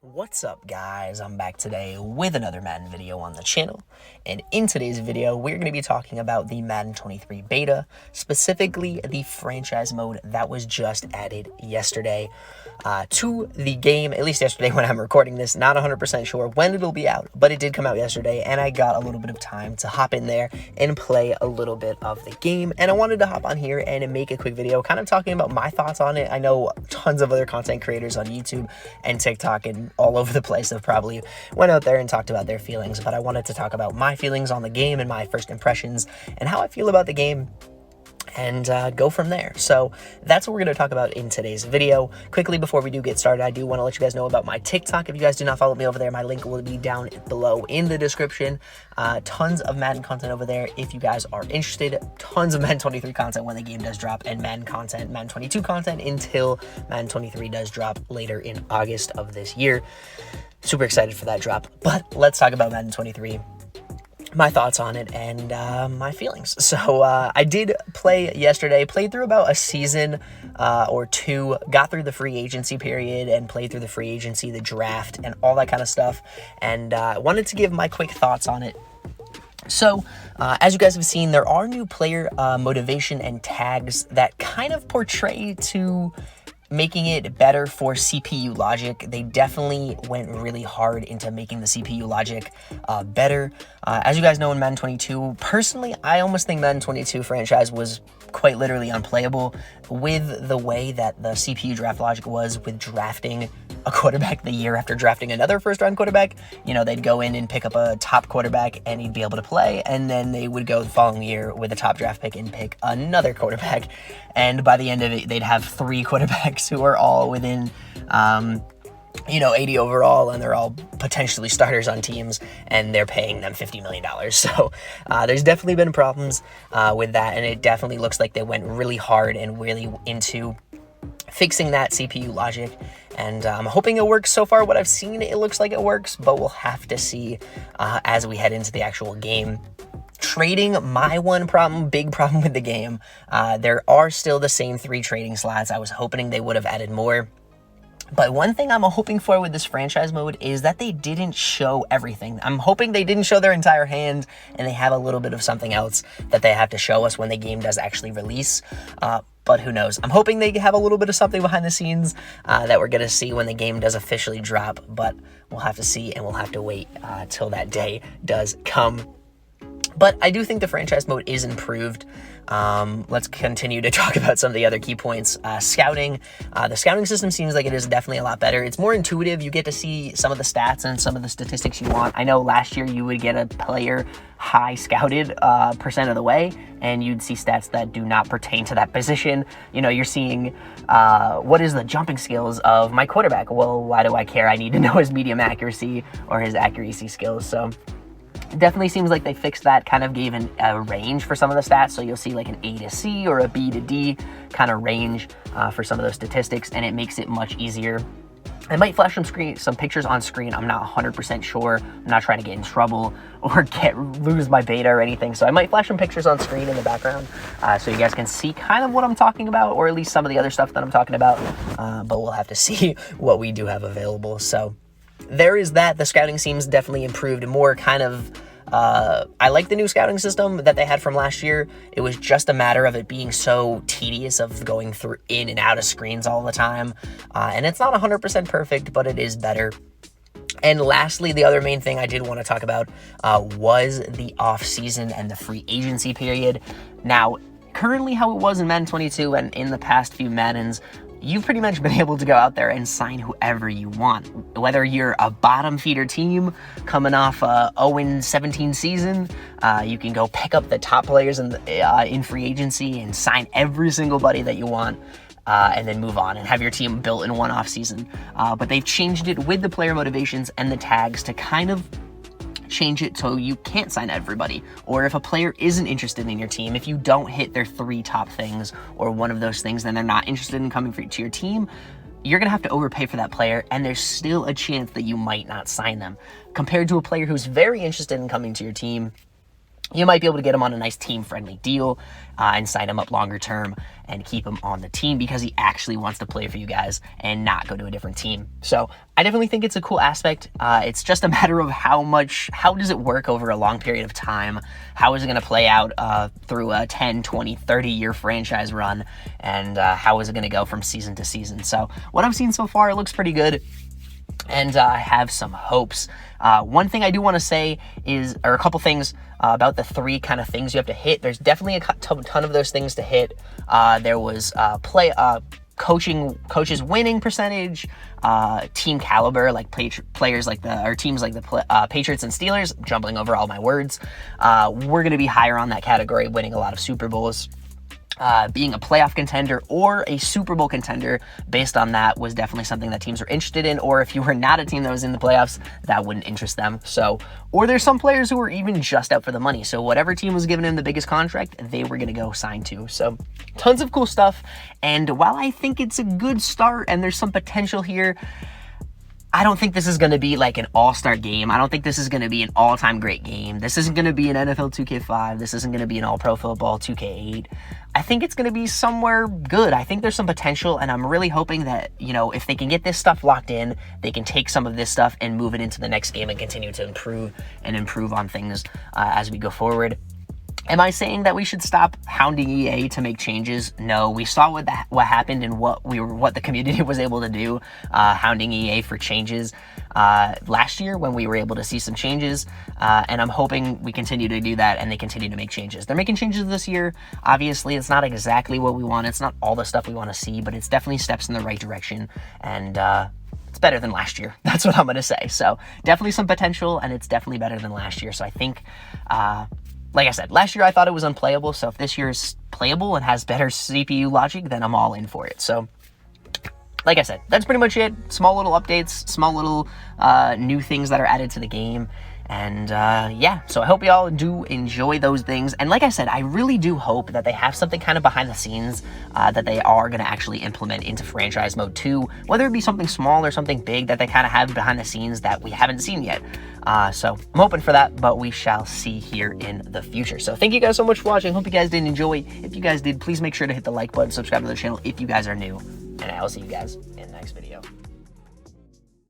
What's up, guys? I'm back today with another Madden video on the channel, and in today's video we're going to be talking about the Madden 23 beta, specifically the franchise mode that was just added yesterday to the game, at least yesterday when I'm recording this. Not 100% sure when it'll be out, but it did come out yesterday, and I got a little bit of time to hop in there and play a little bit of the game, and I wanted to hop on here and make a quick video kind of talking about my thoughts on it. I know tons of other content creators on YouTube and TikTok and all over the place have probably went out there and talked about their feelings, but I wanted to talk about my feelings on the game and my first impressions and how I feel about the game, and go from there. So that's what we're going to talk about in today's video. Quickly, before we do get started, I do want to let you guys know about my TikTok. If you guys do not follow me over there, my link will be down below in the description. Tons of Madden content over there if you guys are interested. Tons of Madden 23 content when the game does drop, and Madden content, Madden 22 content until Madden 23 does drop later in August of this year. Super excited for that drop. But let's talk about Madden 23. My thoughts on it and my feelings. So I did play yesterday, played through about a season or two, got through the free agency period and played through the free agency, the draft, and all that kind of stuff, and wanted to give my quick thoughts on it. So, as you guys have seen, there are new player motivation and tags that kind of portray to making it better for CPU logic. They definitely went really hard into making the CPU logic better. As you guys know, in Madden 22, personally, I almost think Madden 22 franchise was quite literally unplayable with the way that the CPU draft logic was with drafting a quarterback the year after drafting another first-round quarterback. You know, they'd go in and pick up a top quarterback and he'd be able to play, and then they would go the following year with a top draft pick and pick another quarterback. And by the end of it, they'd have three quarterbacks who are all within 80 overall, and they're all potentially starters on teams, and they're paying them $50 million. So there's definitely been problems with that, and it definitely looks like they went really hard and really into fixing that CPU logic, and I'm hoping it works. So far, what I've seen, it looks like it works, but we'll have to see as we head into the actual game. Trading, my one big problem with the game, there are still the same 3 trading slots. I was hoping they would have added more. But one thing I'm hoping for with this franchise mode is that they didn't show everything. I'm hoping they didn't show their entire hand, and they have a little bit of something else that they have to show us when the game does actually release. But who knows? I'm hoping they have a little bit of something behind the scenes that we're going to see when the game does officially drop. But we'll have to see, and we'll have to wait till that day does come. But I do think the franchise mode is improved. Let's continue to talk about some of the other key points. Scouting. The scouting system seems like it is definitely a lot better. It's more intuitive. You get to see some of the stats and some of the statistics you want. I know last year you would get a player high scouted percent of the way, and you'd see stats that do not pertain to that position. You know, you're seeing what is the jumping skills of my quarterback? Well, why do I care? I need to know his medium accuracy or his accuracy skills. So it definitely seems like they fixed that, kind of gave a range for some of the stats, so you'll see like an A to C or a B to D kind of range for some of those statistics, and it makes it much easier. I might flash some pictures on screen. I'm not 100% sure. I'm not trying to get in trouble or lose my beta or anything, so I might flash some pictures on screen in the background so you guys can see kind of what I'm talking about, or at least some of the other stuff that I'm talking about, but we'll have to see what we do have available. So there is that. The scouting seems definitely improved, more kind of I like the new scouting system that they had from last year. It was just a matter of it being so tedious of going through in and out of screens all the time, and it's not 100% perfect, but it is better. And lastly, the other main thing I did want to talk about was the off season and the free agency period. Now, currently how it was in Madden 22 and in the past few Maddens, you've pretty much been able to go out there and sign whoever you want. Whether you're a bottom feeder team coming off a 0-17 season, you can go pick up the top players in free agency and sign every single buddy that you want, and then move on and have your team built in one off season. But they've changed it with the player motivations and the tags to kind of change it so you can't sign everybody, or if a player isn't interested in your team, if you don't hit their 3 top things or one of those things, then they're not interested in coming to your team. You're gonna have to overpay for that player, and there's still a chance that you might not sign them, compared to a player who's very interested in coming to your team. you might be able to get him on a nice team-friendly deal and sign him up longer term and keep him on the team because he actually wants to play for you guys and not go to a different team. So I definitely think it's a cool aspect. It's just a matter of how does it work over a long period of time? How is it going to play out through a 10, 20, 30-year franchise run? And how is it going to go from season to season? So what I've seen so far, it looks pretty good. And I have some hopes. One thing I do want to say or a couple things about the 3 kind of things you have to hit. There's definitely a ton of those things to hit. There was coaches winning percentage, team caliber, like players like teams like the Patriots and Steelers. I'm jumbling over all my words. We're going to be higher on that category, winning a lot of Super Bowls. Being a playoff contender or a Super Bowl contender based on that was definitely something that teams are interested in, or if you were not a team that was in the playoffs, that wouldn't interest them. So, or there's some players who are even just out for the money. So whatever team was giving him the biggest contract, they were going to go sign to. So tons of cool stuff. And while I think it's a good start and there's some potential here, I don't think this is going to be like an all-star game. I don't think this is going to be an all-time great game. This isn't going to be an NFL 2K5. This isn't going to be an all-pro football 2K8. I think it's going to be somewhere good. I think there's some potential, and I'm really hoping that, if they can get this stuff locked in, they can take some of this stuff and move it into the next game and continue to improve on things as we go forward. Am I saying that we should stop hounding EA to make changes? No, we saw what happened and what the community was able to do, hounding EA for changes last year when we were able to see some changes, and I'm hoping we continue to do that and they continue to make changes. They're making changes this year. Obviously, it's not exactly what we want. It's not all the stuff we want to see, but it's definitely steps in the right direction, and it's better than last year. That's what I'm going to say. So definitely some potential, and it's definitely better than last year. So I think like I said, last year I thought it was unplayable, so if this year is playable and has better CPU logic, then I'm all in for it. So, like I said, that's pretty much it. Small little updates, small little new things that are added to the game. And yeah, so I hope y'all do enjoy those things. And like I said, I really do hope that they have something kind of behind the scenes that they are going to actually implement into franchise mode 2, whether it be something small or something big that they kind of have behind the scenes that we haven't seen yet. So I'm hoping for that, but we shall see here in the future. So thank you guys so much for watching. Hope you guys did enjoy. If you guys did, please make sure to hit the like button, subscribe to the channel if you guys are new, and I will see you guys in the next video.